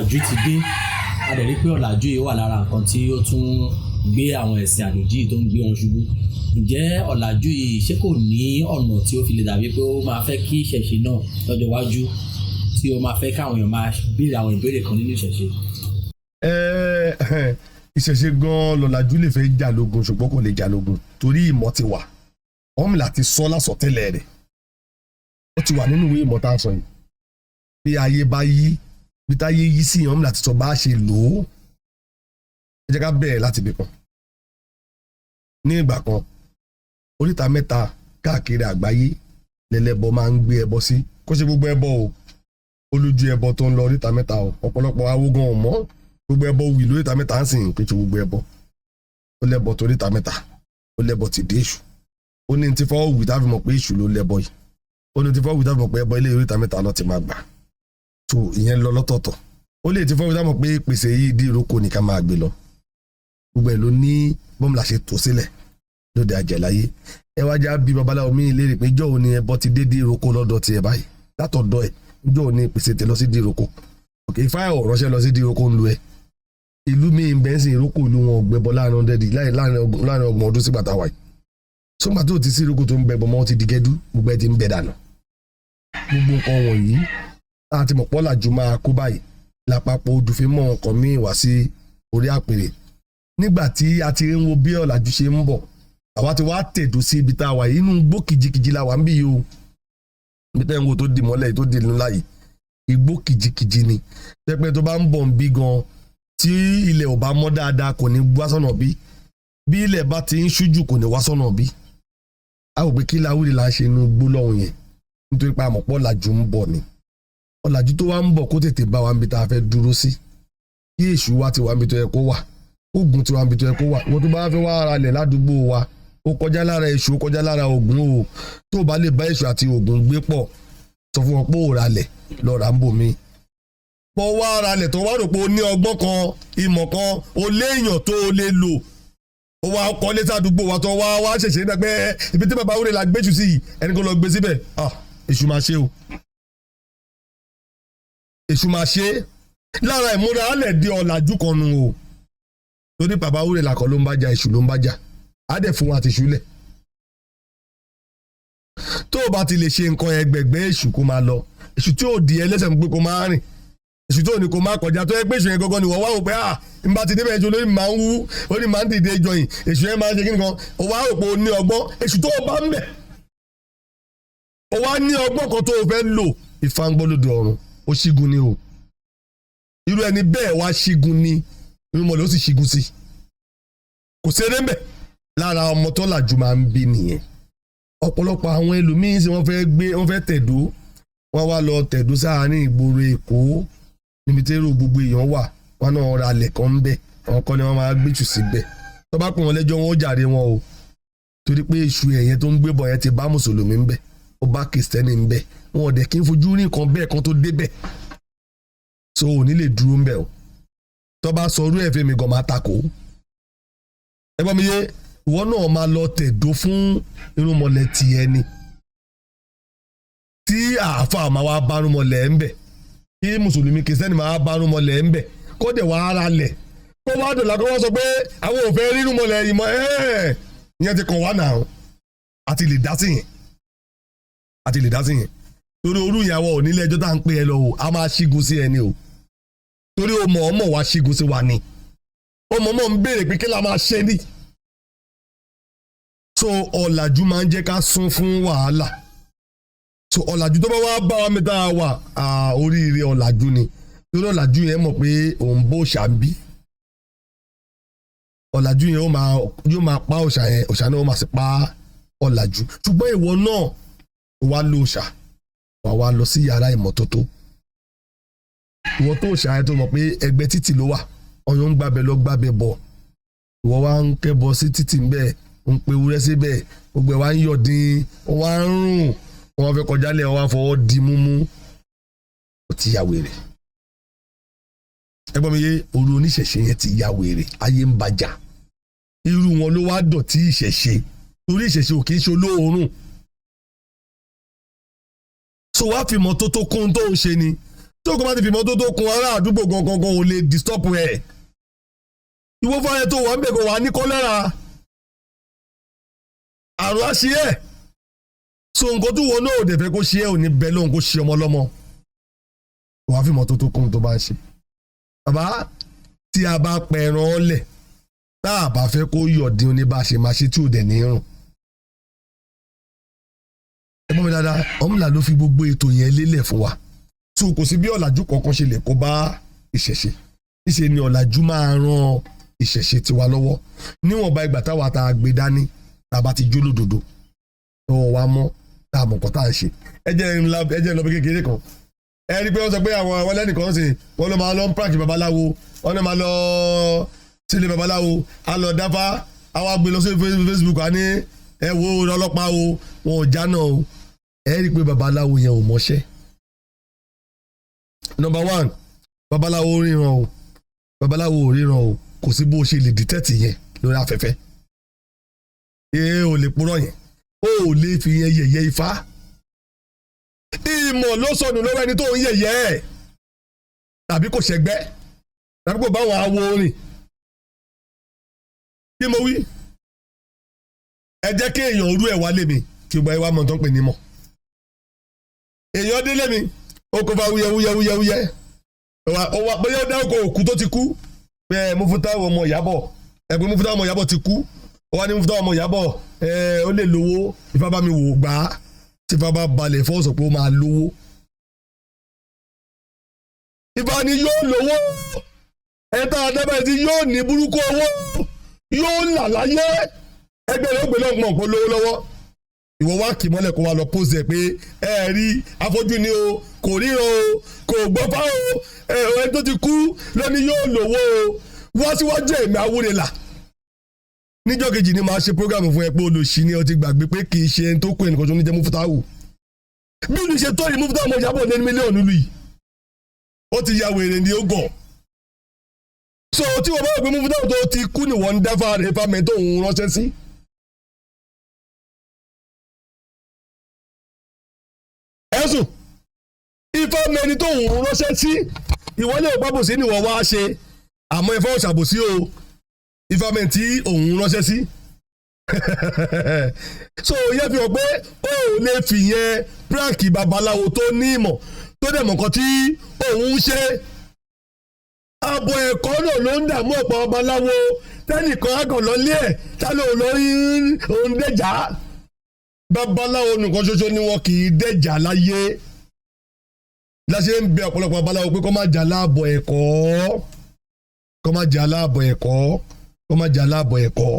ọ̀làjú ti dé a dẹ̀ rí pé ọ̀làjú yìí wà lára nǹkan tí ó tún gbé àwọn ẹ̀sìn àjòjì tó ń gbé wọn ṣubú. Ǹjẹ́ ọ̀làjú yìí ṣé kò ní ọ̀nà tí ó fi lè dàbí pé ó máa fẹ́ kí ìṣẹ̀ṣe náà lọ́jọ́ iwájú tí ó máa fẹ́ káwọn èèyàn máa béèrè àwọn ìbéèrè kan nínú ìṣẹ̀ṣe? Ìṣẹ̀ṣe gan-an lọ̀làjú lè fẹ́ jà lógun ṣùgbọ́n kò lè jà lógun torí ìmọ̀ ti wà wọ́n mi láti sọ lásọtẹ́lẹ̀ rẹ̀ ó ti wà nínú ìwé ìmọ̀ tá a sọ yìí bí ayé bá yí bí táyé yí sí yẹn wọ́n mi láti sọ bá a ṣe lò ó. Ẹ jẹ́ ká bẹ̀rẹ̀ láti ibì kan. Ní ìgbà kan oríta mẹ́ta káàkiri àgbáyé lẹ́lẹ́bọ máa ń gbé ẹbọ sí kó ṣe gbogbo ẹbọ o olójú ẹbọ tó ń lọ oríta mẹ́ta o ọ̀pọ̀lọpọ̀ awógan ò mọ̀ gbogbo ẹbọ wì lóríta mẹ́ta ń sìn pé ṣe gbogbo ẹbọ ó lẹ́bọ toríta mẹ́ta ó lẹ́bọ ti dé èṣù ó ní ti fọwọ́ wì táfi mọ̀ pé èṣù ló lẹ́bọ yìí ó ní ti fọwọ́ wì táfi mọ̀ pé ẹbọ ilé oríta mẹ́ta lọ ti máa gbà tó ìyẹn lọ lọ́tọ̀ọ̀tọ̀ ó lè ti fọwọ́ wì táfi mọ̀ pé pèsè yìí dí ìrókò nìkan máa gbé lọ gbogbo ẹ̀ ló ní bọ́mùlà ṣe tó sílẹ̀ lóde àjẹláyé ẹ wá já bí babaláwo mi léèrè pé ìjọ́ òní ẹbọ ti dé dí ìrókò lọ́dọ̀ tiẹ̀ báyìí látọ̀dọ̀ ẹ̀ ìjọ́ òní pèsè tẹ lọ sí dí ìrókò òkè ifá ò ránṣẹ́ lọ sí dí ìrókò ń lu ẹ ìlú mi ń bẹ́ẹ̀ sìn ìrókò ìlú wọn gbẹbọ láàrin ọgbọ̀n ọdún sígbà táwa yìí sọgbà tó ti sí ìrókò tó ń bẹbọ mọ́ ti di gẹ́dú gbogbo ẹ ti ń bẹ dànù gbogbo nǹkan wọ̀nyí láti mọ̀ pọ́ làjú máa kó báyìí lápapọ̀ odùfẹ́ mọ́ nǹkan míì wá sí orí àpèrè nígbà tí a ti ń wo bí ọ̀làjú ṣe ń bọ̀ àwa ti wá tẹ̀dó sí ibi tá a wà yìí inú igbó kìjikìji la wà ń bí yìí o ibi tẹ́ ń wo tó di mọ́lẹ̀ tó di ńlá yìí igbó kìjikìji ni pẹ́pẹ́ tó bá ń bọ̀ ń bí gan tí ilẹ̀ ò bá mọ́ dáadáa kò ní wá sọ́nà bí ilẹ̀ bá ti ń ṣújù kò ní wá sọ́nà bí a ò pé kí láwùrì là ń ṣe inú igbó lọ́hùn yẹn nítorí pé àmọ̀pọ̀ ọ̀làjú ń bọ̀ ni ọ̀làjú tó wá ń bọ̀ kó tètè bá wa ń bi tá a fẹ́ dúró sí kí èṣù wa ti wà ń bi tó yẹ kó wà ogun tí wà ń bi tó yẹ kó wà wọ́n tó bá fẹ́ wá ara lẹ̀ ládùúgbò wa ó kọjá lára èṣù ó kọjá lára ògún o tó bá lè bá èṣù àti ògún gbé pọ̀ sọ fún wọn pé ó ra lẹ̀ lọ rà ń bò mí. pọ̀ wá ara lẹ̀ tó wá rò pé ó ní ọgbọ́n kan ìmọ̀ kan ó léèyàn tó o lè lò ó wá kọ́ létí àdúgbò wa tó wá ṣẹ̀ṣẹ̀ nígbà pé ibi tí bàbá wúre la gbéṣù sí yìí ẹni kó lọ gbé síbẹ̀ èṣù máa ṣe o èṣù máa ṣe lára ìmúra alẹ̀ di ọ̀làjú kan nu o torí bàbá wúre làkọ́ ló ń bá jà èṣù ló ń bá jà á dẹ̀ fún wa ti ṣúlẹ̀ tó o bá ti lè ṣe nǹkan ẹgbẹ̀gbẹ́ èṣù kó máa lọ èṣù tí ò di ẹlẹ́sẹ̀ pé kó máa rìn èṣù tó ní kó máa kọjá tó yẹ pé èṣù yẹn gangan ni wọ́n wá wò pé n bá ti débẹ̀ èṣù lórí máa ń wú ó ní máa ń dìde jọyìn èṣù yẹn máa ń ṣe kí nìkan ó wá rò pé ó ní ọgbọ́n èṣù tó o bá ń bẹ̀ ó wá ní ọgbọ́n kan tó o fẹ́ lò ìfangbọ́lódò ọ̀run ó ṣígun ni o irú ẹni bẹ́ẹ̀ wá ṣígun ni irú mọ̀lẹ́ ó sì ṣígun sí kò ṣeré mbẹ̀ lára ọmọ tó làjú máa ń bí nìyẹn ọ̀pọ̀lọpọ̀ àwọn ẹlòmíín sì wọ́n fẹ́ tẹ̀dó wọ́n wá lọ tẹ̀dó sáàárín ìgboro Èkó níbi tí èrò gbogbo èèyàn wà wọn náà ra alẹ̀ kan ń bẹ̀ àwọn kan ni wọ́n máa gbé jù síbẹ̀ tó bá pè wọ́n lẹ́jọ́ wọn ó jàre wọn o torí pé èṣù ẹ̀yẹn tó ń gbé bọ̀ yẹn ti bá mùsùlùmí ń bẹ̀ ó bá kìrìsìtẹ́nì ń bẹ̀ wọn ò dẹ̀ kí n fojú rí nǹkan bẹ́ẹ̀ kan tó débẹ̀ so ò ní lè dúró ń bẹ̀ o tó bá sọ orú ẹ̀fẹ́ mi gan máa takò ẹ gbọ́ mi yé ìwọ náà máa lọ tẹ̀dó fún irúnmọlẹ̀ tiẹ̀ ni tí àáfàá máa wá bá irúnmọlẹ̀ ń bẹ̀ kí mùsùlùmí kìrìsìtẹ́nì máa bá irúnmọlẹ̀ ń bẹ̀ kó dẹ̀ wá ara lẹ̀ kó wá dọ̀là kó wọ́n sọ pé àwọn ò fẹ́ rí irúnmọlẹ̀ yìí mọ́ ìyẹn ti kàn wá náà àti lè dá sí yẹn torí orú ìyàwó ò nílé ẹjọ́ tá à ń pè ẹ lọ o a máa ṣígun sí ẹni o torí o mọ̀ ọmọ wa ṣígun sí wa ni ọmọ ń béèrè pé kí la máa ṣe ní. so ọ̀làjú máa ń jẹ́ ká sún fún wàhálà so ọ̀làjú tó bá wá bá wa mẹ́ta wà oríire ọ̀làjú ni torí ọ̀làjú yẹn mọ̀ pé òun bó ṣàbí ọ̀làjú yẹn yóò máa pa òṣà yẹn òṣà náà ó máa sì pa ọ̀làjú ṣùgbọ́n ìwọ náà wá lo òṣà wá lọ sí yàrá ìmọ́tótó ìwọ tó òṣà yẹn tó mọ̀ pé ẹgbẹ́ títì ló wà ọyàn ń gbàbẹ lọ gbàbẹ bọ̀ ìwọ wá ń kẹ́bọ sí títì ńbẹ̀ ń pe ewúrẹ́ síbẹ̀ gbogbo ẹ̀ wá ń yọ̀dín wọ́n á ń rùn wọ́n fẹ́ kọjá lẹ̀ wọ́n á fọwọ́ di múmú ó ti ya wèrè ẹgbọ́n mi yé orú oníṣẹ̀ṣe yẹn ti ya wèrè ayé ń bàjá irú wọn ló wá dọ̀tí ìṣẹ̀ṣe torí ìṣẹ̀ṣe ò kì í ṣe olóòórùn so wá fi mọ́tótó kún tó ń ṣe ni tó kọ́ bá ti fi ìmọ́tótó kun ará àdúgbò gangan ò lè disturb ẹ̀ ìwọ fáyẹ tó wà ń bẹ̀ kó wà ní kọ́lẹ́rà àrùn á ṣe ẹ̀ so nǹkan tó wọ náà ò dẹ̀ fẹ́ kó ṣe ẹ̀ ò ní bẹ́ẹ̀ lóhun kó ṣe ọmọ lọ́mọ wàá fi ìmọ́tótó kun tó bá ń ṣe bàbá tí a bá pẹran ọlẹ̀ tá a bá fẹ́ kó yọ̀dín oníbàṣe máa ṣe tí ò dẹ̀ ní rùn ẹgbọ́n mi dáadáa ọmọlà ló fi gbogbo ètò yẹn lélẹ̀ fún wa tí o kò sí bí ọ̀làjú kankan ṣe lè kó bá ìṣẹ̀ṣe níṣe ni ọ̀làjú máa ran ìṣẹ̀ṣe tiwa lọ́wọ́ níwọ̀nba ìgbà táwa tá a gbé dání tá a bá ti jó lódodo tọwọ́ wa mọ́ tá a mọ̀ nǹkan tá a ń ṣe ẹ jẹ́ lọ bí kékeré kan ẹ rí i pé wọ́n sọ pé àwọn ẹlẹ́nìkan sì wọ́n lọ máa lọ ń pààkì babaláwo wọ́n lọ máa lọ sílé babaláwo á lọ dáfá àwọn àgbẹ̀ lọ sí Facebook á ní ẹ wo ọlọ́pàá o wọn ò jáná o ẹ rí i pé babaláwo yẹn ò mọṣẹ́. Number 1 babaláwo ríran o babaláwo ò ríran o kò sí bó ṣe lè dìtẹ́tì yẹn lórí afẹ́fẹ́ ò lè purọ́ yẹn ó lè fi yẹn yẹ̀yẹ́ ifá ìmọ̀ ló sọnù lọ́wọ́ ẹni tó ń yẹ̀yẹ́ ẹ̀ tàbí kò ṣẹgbẹ́ tàbí kò bá wọn awo orin kí mo wí ẹ jẹ́ kí èèyàn orú ẹ̀ wá lé mi kí gbọ́ ẹ wá mọ̀ tó ń pè ní mọ̀ èèyàn délé mi ó kó bá wúyẹ́wúyẹ́wúyẹ́ bóyá ó dá ọkọ̀ òkú tó ti kú pé Mufutau ọmọ Ìyábọ̀ ẹgbẹ́ Mufutau ọmọ Ìyábọ̀ ti kú ó wá ní Mufutau ọmọ Ìyábọ̀ ó lè lówó Ifá bá mi wò gbà á tí Ifá bá balẹ̀ fọ́ọ̀sọ̀ pé ó máa lówó Ifá ni yóò lówó ẹ̀ta àdábẹ́ tí yóò ní burúkú owó yóò là láyé ẹgbẹ́ rẹ̀ ó gbé lọ́gbọ̀n kó lówó lọ́wọ́ ìwọ wá kì mọ́lẹ̀ kó wa lọ pósì ẹ̀ pé ẹ rí afọ́jú ni o kò ríran o kò gbọ́ fá o ẹni tó ti kú lónìí yóò lówó o wá síwájú ẹ̀mí awúrelà níjọ́ kejì ni màá ṣe prógámù fún ẹ pé olùsí ni o ti gbàgbé pé kì í ṣe ẹni tó kú ẹnìkan tó ní jẹ́ Mufutau bí ìlú ṣe tó yìí Mufutau ọmọ Ìyábọ̀ ní mílíọ̀nù lù yìí ó ti ya wèrè ní ogọ̀ so tí wọ́n bá wọ̀ pé Mufutau tó ti kú ni wọ́n ń dáfà rẹ̀ fámẹ́ tó ń ránṣẹ́ sí. ẹ̀sùn Ifá mẹni tó ń ránṣẹ́ sí ìwọlé òpábòsí ni wọ́n wá ṣe àmọ́ Ifá ò ṣàbòsí o Ifá mẹni tí òun ránṣẹ́ sí so yẹ fi hàn pé ó lè fìyẹn pranki babaláwo tó ní ìmọ̀ tó dẹ̀ mọ̀ nǹkan tí òun ń ṣe ààbò ẹ̀kọ́ náà ló ń dààmú ọ̀pọ̀ babaláwo tẹ́nìkan àgàn lọ́lé ẹ̀ tálẹ̀ òun dẹ̀jà babaláwo nìkan ṣoṣo ni wọn kì í dẹ̀jà láyé láṣẹ ń bẹ ọ̀pọ̀lọpọ̀ babaláwo pé kó má jà láàbọ̀ ẹ̀kọ́ kó má jà láàbọ̀ ẹ̀kọ́ kó má jà láàbọ̀ ẹ̀kọ́.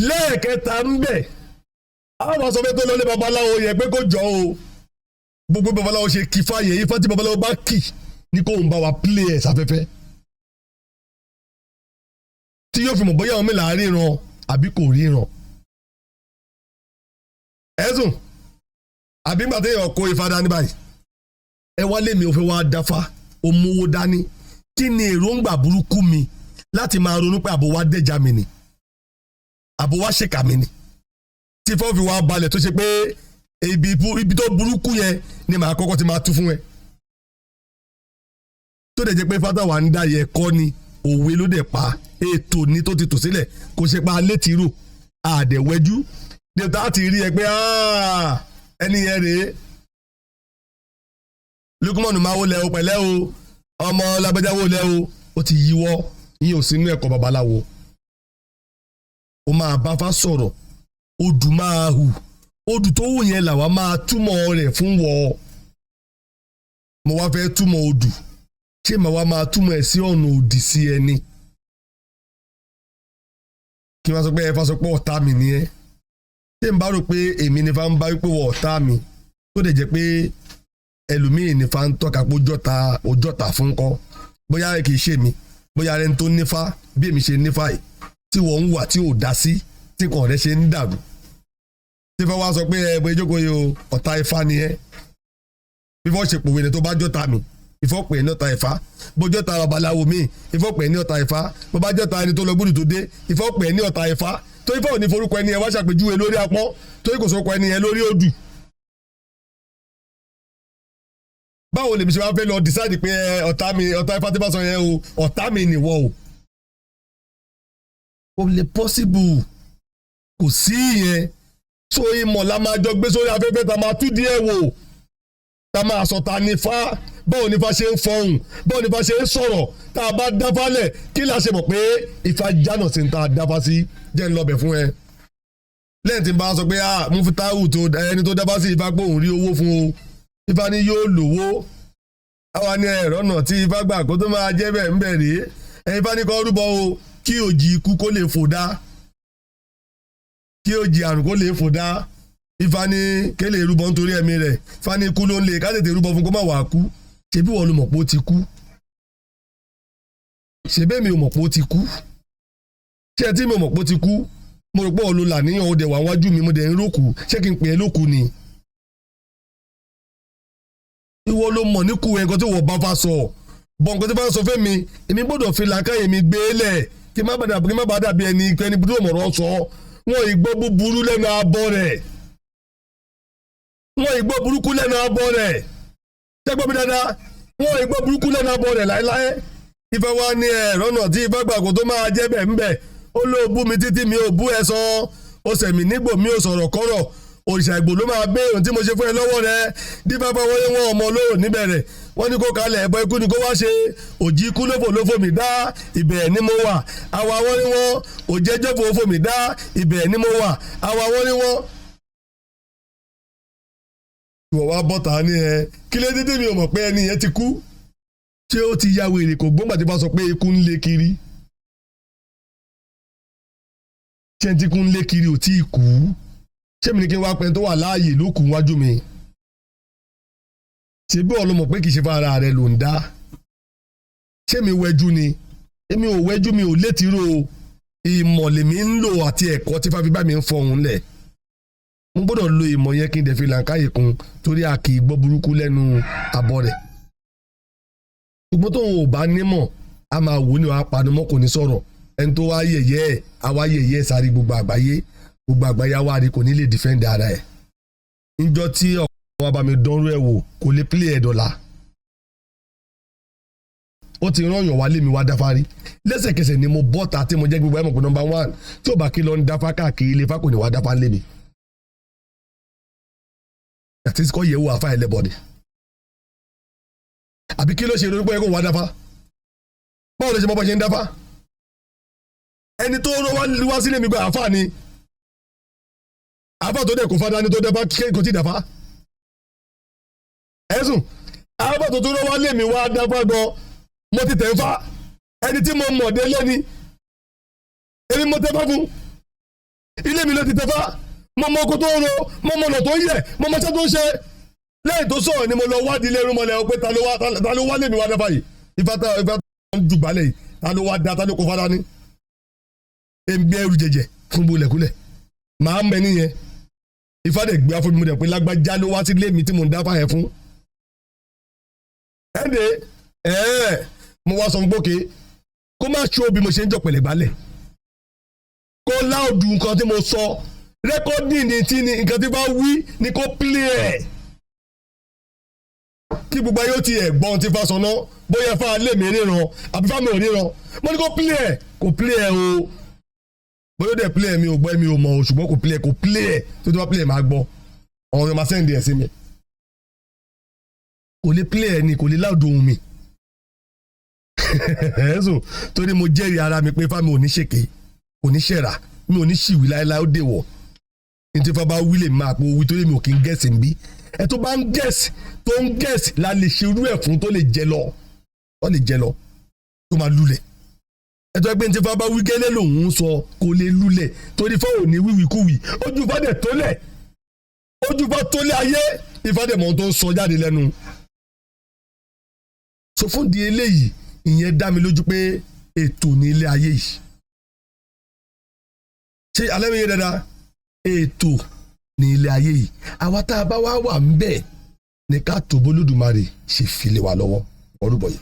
lẹ́ẹ̀kẹta ń bẹ̀ àwọn sọ pé tó lọlé babaláwo yẹ pé kó jọ o gbogbo babaláwo ṣe kí fáyẹ ifá tí babaláwo bá kì ní kó ń bá wa play ẹ̀ sáfẹ́fẹ́ tí yóò fi mọ̀ bóyá àwọn mélòó ríran àbí kò ríran. ẹ̀sùn àbí nígbà tí èèyàn kó ifá dání báyìí ẹ wá lé mi ò fẹ́ wá dáfá ó mówó dání kí ni èròǹgbà burúkú mi láti máa ronú pé àbò wá dẹ́jà mi ni àbò wá ṣèkà mi ni tí fọ́n fi wá balẹ̀ tó ṣe pé ibi tó burúkú yẹn ni màá kọ́kọ́ ti máa tú fún ẹ tó dẹ̀ jẹ́ pé fátà wà ń dá yẹ kọ́ ni òwe ló dẹ̀ pa ètò ni tó ti tò sílẹ̀ kò ṣe pa létírò àdẹ̀wẹ́jú dèta ti rí ẹ pé ẹni yẹn rèé Lukumanu máa wọlé o pẹ̀lẹ́ o ọmọ lágbẹ́já wọlé o ó ti yíwọ́ yín ò sínú ẹ̀kọ́ babaláwo ó máa bá fá sọ̀rọ̀ odù máa hù odù tó wù yẹn làwa máa túmọ̀ rẹ̀ fún wọ mo wá fẹ́ túmọ̀ odù ṣé màá wá máa túmọ̀ ẹ̀ sí ọ̀nà òdì sí ẹni kí wọ́n sọ pé ẹ fà sọ pé ọ̀tá mi ni ẹ́ ṣé n bá rò pé èmi ni fa ń bá wípé wọ́n ọ̀tá mi tó dẹ̀ jẹ́ pé ẹlòmíì ní fa ń tọ́ka pé ojọ́ta fún kọ́ bóyá kì í ṣe mi bóyá rẹ̀ ń tó nífá bí èmi ṣe nífá yìí tí wọ́n ń wà tí ò dá sí tí kàn rẹ̀ ṣe ń dàrú tí fẹ́ wá sọ pé ẹ bóyá ìjókòó yìí o ọ̀tá ifá ni ẹ́ bí fọ́ ṣe pòwe ni tó bá jọ́ta mi ìfọ́pẹ́ ní ọ̀tá ifá bójọ́ta babaláwo mi ìfọ́pẹ́ ní ọ̀tá ifá bó bá jọ́ta ẹni tó lọ gbúdù tó dé ìfọ́pẹ́ ní ọ̀tá ifá tó ifá ò ní forúkọ ẹni yẹn wá ṣàpèjúwe lórí apọ́n tó kò sórúkọ ẹni yẹn lórí odù báwo lèmi ṣe wá fẹ́ lọ decide pé ọ̀tá Ifá tí bá sọ yẹn o ọ̀tá mi nìwọ o kò lè possible kò sí ìyẹn so ìmọ̀ la máa jọ gbé sórí afẹ́fẹ́ ta máa tú díẹ̀ wò ta máa sọ ta nífá báwo nífá ṣe ń fọhùn báwo nífá ṣe ń sọ̀rọ̀ tá a bá dáfálẹ̀ kí la ṣe mọ̀ pé Ifá jánà sí ta dáfá sí jẹ́ ń lọ́bẹ̀ fún ẹ lẹ́yìn tí n bá sọ pé Mufitau tó ẹni tó dáfá sí Ifá pé òun rí owó fún o Ifá ní yóò lówó àwa ní ẹ̀rọ náà tí Ifá gbà kó tó máa jẹ́ bẹ́ẹ̀ ń bẹ̀ rèé Ifá ní kó rúbọ o kí òjì ikú kó lè fò dá kí òjì àrùn kó lè fò dá Ifá ní kélé rúbọ nítorí ẹ̀mí rẹ̀ Ifá ní kú ló ń lè ká tètè rúbọ fún kó má wàá kú ṣebí wọ́n ló mọ̀ pé ó ti kú ṣebí mi ò mọ̀ pé ó ti kú ṣé tí mi ò mọ̀ pé ó ti kú mo rò pé ó lo làníyàn ó dẹ̀ wá wájú mi mo dẹ̀ ń rókù ṣé kí n pè é lókù ni ìwọ ló mọ̀ níkù ẹ̀ nǹkan tí wọ́n bá fa sọ bọ̀ nǹkan tí bá ń sọ fẹ́ mi èmi gbọ́dọ̀ fi làákàyè mi gbé lẹ̀ kí má bàa dàbí ẹni bí ó mọ̀rọ̀ sọ wọn ìgbọ́ búburú lẹ́nu abọ́ rẹ̀ wọn ìgbọ́ burúkú lẹ́nu abọ́ rẹ̀ tẹ́gbọ́ mi dáadáa wọn ìgbọ́ burúkú lẹ́nu abọ́ rẹ̀ láéláé Ifá wa ní ẹ̀rọ náà tí Ifá gbàgbọ́ tó máa jẹ́ bẹ̀ ń bẹ̀ ó ló bú mi títí mi ò bú ẹ sọ ó sẹ̀mí nígbò mi ò sọ̀rọ̀ kọ́rọ̀ òrìṣà Ìgbò ló máa gbé ohun tí mo ṣe fún ẹ lọ́wọ́ rẹ dífá bá wọlé wọn ọmọ olóró níbẹ̀rẹ̀ wọ́n ní kó kalẹ̀ ẹ̀bọ ikú ni kó wá ṣe òjì ikú lófò mi dá ibẹ̀ ni mo wà àwa wọ́n ní wọ́n òjẹ́jọ́fò mi dá ibẹ̀ ni mo wà àwa wọ́n ní wọ́n. ìwọ wá bọ́ta ní ẹ kí ló dédé mi ò mọ̀ pé ẹni yẹn ti kú ṣé ó ti ya wèrè kò gbọ́ngbà tí bá sọ pé ikú ń lé kiri ṣé ti kú ń lé kiri ò tí ì kú ṣé mi ní kí n wá pẹ́ tó wà láàyè ló kù wájú mi ṣé bí ọ̀lọ́ mọ̀ pé kì í ṣe fún ara rẹ̀ ló ń dá ṣé mi wẹ́jú ni èmi ò wẹ́jú mi ò létíró ìmọ̀ lèmi ń lò àti ẹ̀kọ́ tí fáfi bá mi ń fọhùn lẹ̀ mo gbọ́dọ̀ lo ìmọ̀ yẹn kí n dẹ̀ fi làǹkáyè kun torí a kì í gbọ́ burúkú lẹ́nu abọ́ rẹ̀ ṣùgbọ́n tóun ò bá nímọ̀ a máa wò ní wàá panumọ́ kò ní sọ̀rọ̀ ẹni tó wá yẹ̀yẹ́ ẹ̀ àwa yẹ̀yẹ́ sáré gbogbo àgbáyé wa rí kò ní lè defend ara ẹ̀ níjọ́ tí ọ̀pọ̀ wa bá mi dánrú ẹ̀ wò kò lè play ẹ̀ dọ̀la ó ti rán yàn wá lé mi wá dáfárí lẹ́sẹ̀kẹsẹ̀ ni mo bọ́ta tí mo jẹ́ gbogbo ẹ̀ mọ̀ pé number 1 tí ò bá kí lọ ń dáfá káàkiri ilé fá kò ní wá dáfá lé mi àti kọ́ yẹ̀wò àfa ẹlẹ́bọ̀dì àbí kí ló ṣe lórí pé kò wá dáfá báwo lè ṣe mọ́ bọ́ ṣe ń dáfá ẹni tó rán wá sílé mi gba àfa ni àfa tó dẹ̀ kò fada ni tó dáfá kò tí dáfá ẹ̀sùn àfa tó rán wá lé mi wá dáfá gan mo ti tẹ̀ ń fa ẹni tí mo mọ̀ dé lẹ́ni èmi mo tẹ́ fá fún ilé mi ló ti tẹ́ fá mo mọ oko tó ń ro mo mọ ọ̀nà tó ń yẹ mo mọ iṣẹ́ tó ń ṣe lẹ́yìn tó sọ̀rọ̀ ni mo lọ wádìí ilé irúnmọlẹ̀ pé ta ló wá lé mi wá dáfà yìí Ifá tó ń dùgbálẹ̀ yìí ta ló wá da ta ló kó fara ní èmi ẹrù jẹjẹ fún bolẹ̀kúlẹ̀ màá mẹ nìyẹn Ifá dẹ̀ gbé afọ́ mi mo dẹ̀ pé lágbájá ló wá sí ilé mi tí mo ń dáfà yẹn fún mo wá sọ fún gbókè kó má ṣó bí mo ṣe ń jọ pẹ̀lẹ́ gbálẹ̀ kó láòdù nǹkan tí mo sọ rẹ́kọ́dì ní tí ni nǹkan tí bá wí ni kó play ẹ̀ kí gbogbo ayé ó ti ẹ̀gbọ́n tí fa sọ̀nà bóyá fa lè mi ríran àbí fa mi ò ríran mo ní kó play ẹ̀ kò play ẹ̀ o bóyá ó dẹ̀ play ẹ̀ mi ò gbọ́ ẹ̀ mi ò mọ̀ o ṣùgbọ́n kò play ẹ̀ tó ti bá play ẹ̀ máa gbọ́ ọ̀run ẹ̀ máa sẹ́ndì ẹ̀ sí mi kò lè play ẹ̀ ni kò lè láòdù ohun mi ẹ̀sùn torí mo jẹ́rìí ara mi pé fámi ò ní ṣèké kò ní ṣẹ̀rà mi ò ní ṣìwí láéláé ó dèwọ̀ ní tí fábá wí lè máa pọ̀ wí torí mi ò kí ń gẹ̀ẹ́sì ń bí ẹ tó bá ń gẹ̀ẹ́sì tó ń gẹ̀ẹ́sì la lè ṣe irú ẹ̀ fún tó lè jẹ lọ tó máa lulẹ̀ ẹ tó ẹgbẹ́ ní tí fábá wí gẹ́lẹ́ lòun ń sọ kò lè lulẹ̀ torí fáwọn ò ní wíwíkúwì ojú fádẹ̀ tólẹ̀ ojú fá tólẹ̀ ayé ìfádẹ̀ mọ̀ tó ń sọ jáde lẹ́nu so fún di eléyìí ìyẹn dá mi lójú pé ètò ní ilé ayé yìí ṣé alẹ́ mi yé dáadáa ètò ní ilé ayé yìí àwa tá a bá wà ń bẹ̀ ní ká tó bólódùmarè ṣe fi lé wa lọ́wọ́ ọdún bọ̀ yìí.